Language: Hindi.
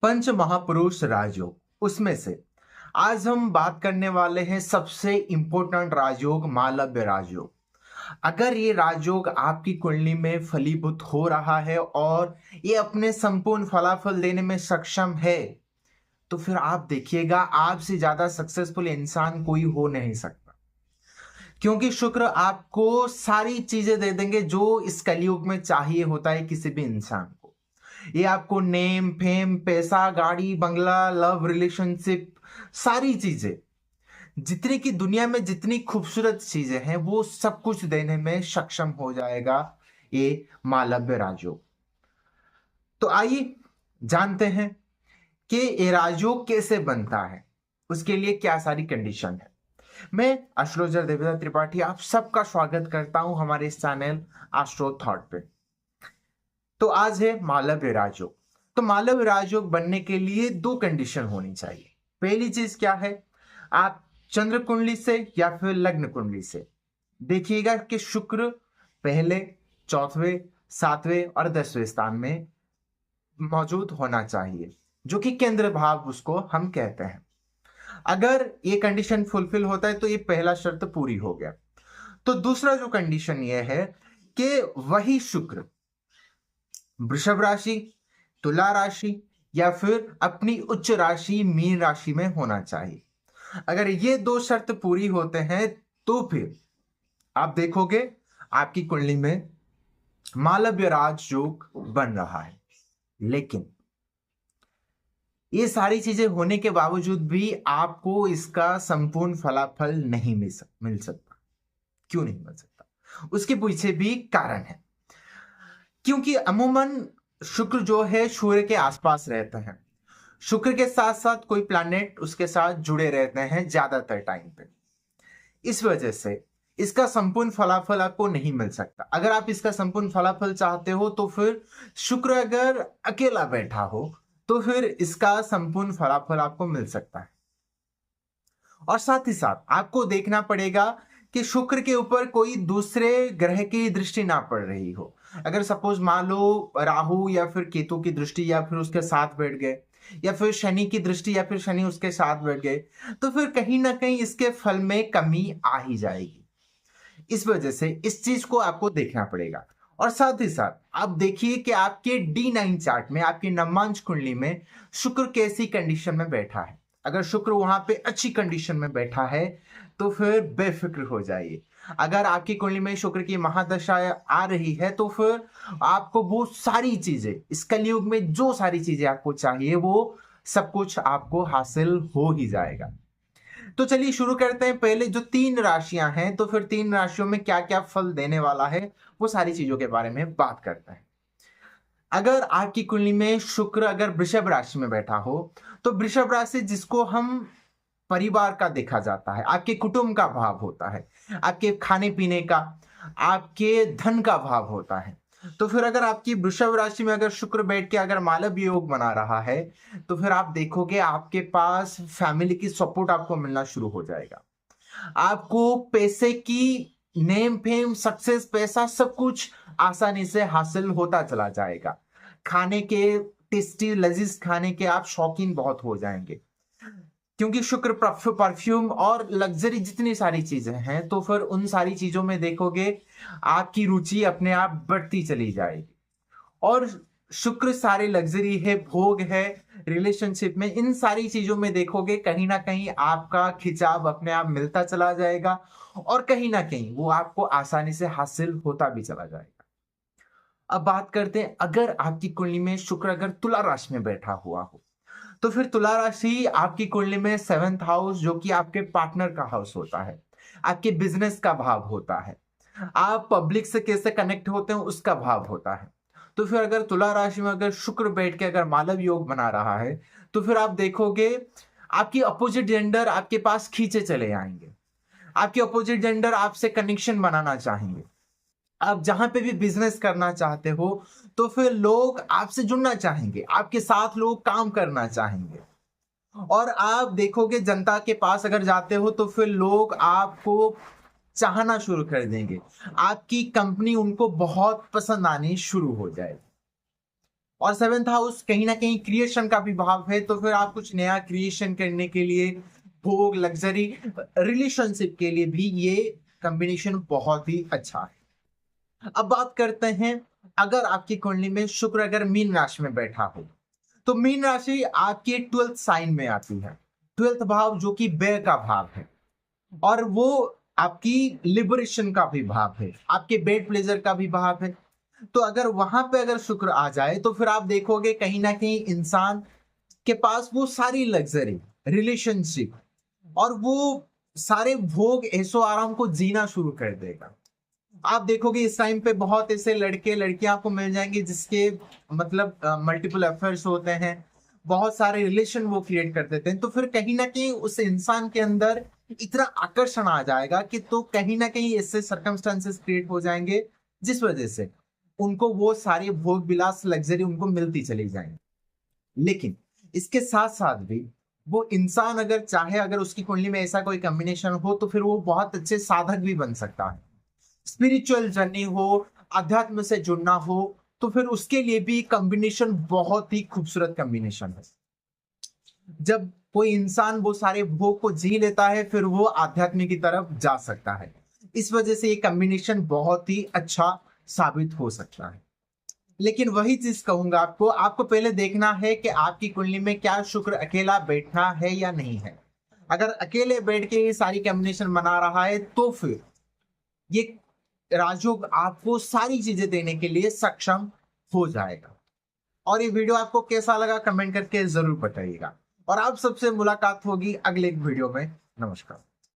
पंच महापुरुष राजयोग उसमें से आज हम बात करने वाले हैं सबसे इंपॉर्टेंट राजयोग मालव्य राजयोग। अगर ये राजयोग आपकी कुंडली में फलीभूत हो रहा है और ये अपने संपूर्ण फलाफल देने में सक्षम है तो फिर आप देखिएगा आपसे ज्यादा सक्सेसफुल इंसान कोई हो नहीं सकता, क्योंकि शुक्र आपको सारी चीजें दे देंगे जो इस कलयुग में चाहिए होता है किसी भी इंसान को। ये आपको नेम फेम पैसा गाड़ी बंगला लव रिलेशनशिप सारी चीजें, जितनी की दुनिया में जितनी खूबसूरत चीजें हैं वो सब कुछ देने में सक्षम हो जाएगा ये मालव्य राजयोग। तो आइए जानते हैं कि ये राजयोग कैसे बनता है, उसके लिए क्या सारी कंडीशन है। मैं एस्ट्रोलॉजर देवदत्त त्रिपाठी आप सबका स्वागत करता हूं हमारे इस चैनल एस्ट्रो थॉट पे। तो आज है मालव्य राजयोग। तो मालव्य राजयोग बनने के लिए दो कंडीशन होनी चाहिए। पहली चीज क्या है, आप चंद्र कुंडली से या फिर लग्न कुंडली से देखिएगा कि शुक्र पहले चौथवें सातवें और 10वें स्थान में मौजूद होना चाहिए, जो कि केंद्र भाव उसको हम कहते हैं। अगर ये कंडीशन फुलफिल होता है तो ये पहला शर्त पूरी हो गया। तो दूसरा जो कंडीशन ये है कि वही शुक्र वृषभ राशि, तुला राशि या फिर अपनी उच्च राशि मीन राशि में होना चाहिए। अगर ये दो शर्त पूरी होते हैं तो फिर आप देखोगे आपकी कुंडली में मालव्य राजयोग बन रहा है। लेकिन ये सारी चीजें होने के बावजूद भी आपको इसका संपूर्ण फलाफल नहीं मिल सकता। क्यों नहीं मिल सकता, उसके पीछे भी कारण है। क्योंकि अमूमन शुक्र जो है सूर्य के आसपास रहते हैं, शुक्र के साथ साथ कोई प्लैनेट उसके साथ जुड़े रहते हैं ज्यादातर टाइम पे। इस वजह से इसका संपूर्ण फलाफल आपको नहीं मिल सकता। अगर आप इसका संपूर्ण फलाफल चाहते हो तो फिर शुक्र अगर अकेला बैठा हो तो फिर इसका संपूर्ण फलाफल आपको मिल सकता है। और साथ ही साथ आपको देखना पड़ेगा कि शुक्र के ऊपर कोई दूसरे ग्रह की दृष्टि ना पड़ रही हो। अगर सपोज मान लो राहु या फिर केतु की दृष्टि या फिर उसके साथ बैठ गए, या फिर शनि की दृष्टि या फिर शनि उसके साथ बैठ गए, तो फिर कहीं ना कहीं इसके फल में कमी आ ही जाएगी। इस वजह से इस चीज को आपको देखना पड़ेगा। और साथ ही साथ आप देखिए कि आपके D9 चार्ट में आपकी नवमांश कुंडली में शुक्र कैसी कंडीशन में बैठा है। अगर शुक्र वहां पे अच्छी कंडीशन में बैठा है तो फिर बेफिक्र हो जाइए। अगर आपकी कुंडली में शुक्र की महादशा आ रही है तो फिर आपको वो सारी चीजें, इस कलयुग में जो सारी चीजें आपको चाहिए वो सब कुछ आपको हासिल हो ही जाएगा। तो चलिए शुरू करते हैं। पहले जो 3 राशियां हैं तो फिर 3 राशियों में क्या क्या फल देने वाला है वो सारी चीजों के बारे में बात करते हैं। अगर आपकी कुंडली में शुक्र अगर वृषभ राशि में बैठा हो तो वृषभ राशि जिसको हम परिवार का देखा जाता है, आपके कुटुंब का भाव होता है, आपके खाने पीने का, आपके धन का भाव होता है। तो फिर अगर आपकी वृषभ राशि में अगर शुक्र बैठ के अगर मालव्य योग बना रहा है तो फिर आप देखोगे आपके पास फैमिली की सपोर्ट आपको मिलना शुरू हो जाएगा। आपको पैसे की नेम फेम सक्सेस पैसा सब कुछ आसानी से हासिल होता चला जाएगा। खाने के टेस्टी लजीज खाने के आप शौकीन बहुत हो जाएंगे, क्योंकि शुक्र परफ्यूम और लग्जरी जितनी सारी चीजें हैं तो फिर उन सारी चीजों में देखोगे आपकी रुचि अपने आप बढ़ती चली जाएगी। और शुक्र सारे लग्जरी है, भोग है, रिलेशनशिप में इन सारी चीजों में देखोगे कहीं ना कहीं आपका खिंचाव अपने आप मिलता चला जाएगा और कहीं ना कहीं वो आपको आसानी से हासिल होता भी चला जाएगा। अब बात करते हैं, अगर आपकी कुंडली में शुक्र अगर तुला राशि में बैठा हुआ हो तो फिर तुला राशि आपकी कुंडली में 7th हाउस जो कि आपके पार्टनर का हाउस होता है, आपके बिजनेस का भाव होता है, आप पब्लिक से कैसे कनेक्ट होते हैं उसका भाव होता है। तो फिर अगर तुला राशि में अगर शुक्र बैठ के अगर मालव योग बना रहा है तो फिर आप देखोगे आपकी अपोजिट जेंडर आपके पास खींचे चले आएंगे, आपके अपोजिट जेंडर आपसे कनेक्शन बनाना चाहेंगे। आप जहां पे भी बिजनेस करना चाहते हो तो फिर लोग आपसे जुड़ना चाहेंगे, आपके साथ लोग काम करना चाहेंगे। और आप देखोगे जनता के पास अगर जाते हो तो फिर लोग आपको चाहना शुरू कर देंगे, आपकी कंपनी उनको बहुत पसंद आनी शुरू हो जाएगी। और सेवेंथ हाउस कहीं ना कहीं क्रिएशन का भी भाव है, तो फिर आप कुछ नया क्रिएशन करने के लिए, भोग, लग्जरी, रिलेशनशिप के लिए भी ये कॉम्बिनेशन बहुत ही अच्छा है। अब बात करते हैं, अगर आपकी कुंडली में शुक्र अगर मीन राशि में बैठा हो, तो मीन राशि आपके 12th साइन में आती है। 12th भाव जो कि व्यय का भाव है, और वो आपकी लिबरेशन का भी भाव है, आपके बेड प्लेजर का भी भाव है। तो अगर वहां पे अगर शुक्र आ जाए तो फिर आप देखोगे कहीं ना कहीं इंसान के पास वो सारी लग्जरी, रिलेशनशिप और वो सारे भोग, ऐशो आराम को जीना शुरू कर देगा। आप देखोगे इस टाइम पे बहुत ऐसे लड़के लड़कियां आपको मिल जाएंगे जिसके मतलब मल्टीपल अफेयर्स होते हैं, बहुत सारे रिलेशन वो क्रिएट कर देते हैं। तो फिर कहीं ना कहीं उस इंसान के अंदर इतना आकर्षण आ जाएगा कि तो कहीं ना कहीं ऐसे सर्कमस्टांसेस क्रिएट हो जाएंगे जिस वजह से उनको वो सारे भोग विलास, लग्जरी उनको मिलती चली जाएंगी। लेकिन इसके साथ साथ भी वो इंसान अगर चाहे, अगर उसकी कुंडली में ऐसा कोई कॉम्बिनेशन हो, तो फिर वो बहुत अच्छे साधक भी बन सकता है। स्पिरिचुअल जर्नी हो, अध्यात्म से जुड़ना हो, तो फिर उसके लिए भी कॉम्बिनेशन बहुत ही खूबसूरत कॉम्बिनेशन है। जब कोई इंसान वो सारे भोग को जी लेता है, फिर वो आध्यात्म की तरफ जा सकता है। इस वजह से ये कॉम्बिनेशन बहुत ही अच्छा साबित हो सकता है। लेकिन वही चीज कहूंगा आपको, आपको पहले देखना है कि आपकी कुंडली में क्या शुक्र अकेला बैठा है या नहीं है। अगर अकेले बैठ के ये सारी कॉम्बिनेशन बना रहा है, तो फिर ये राजयोग आपको सारी चीजें देने के लिए सक्षम हो जाएगा। और ये वीडियो आपको कैसा लगा कमेंट करके जरूर बताइएगा, और आप सबसे मुलाकात होगी अगले वीडियो में। नमस्कार।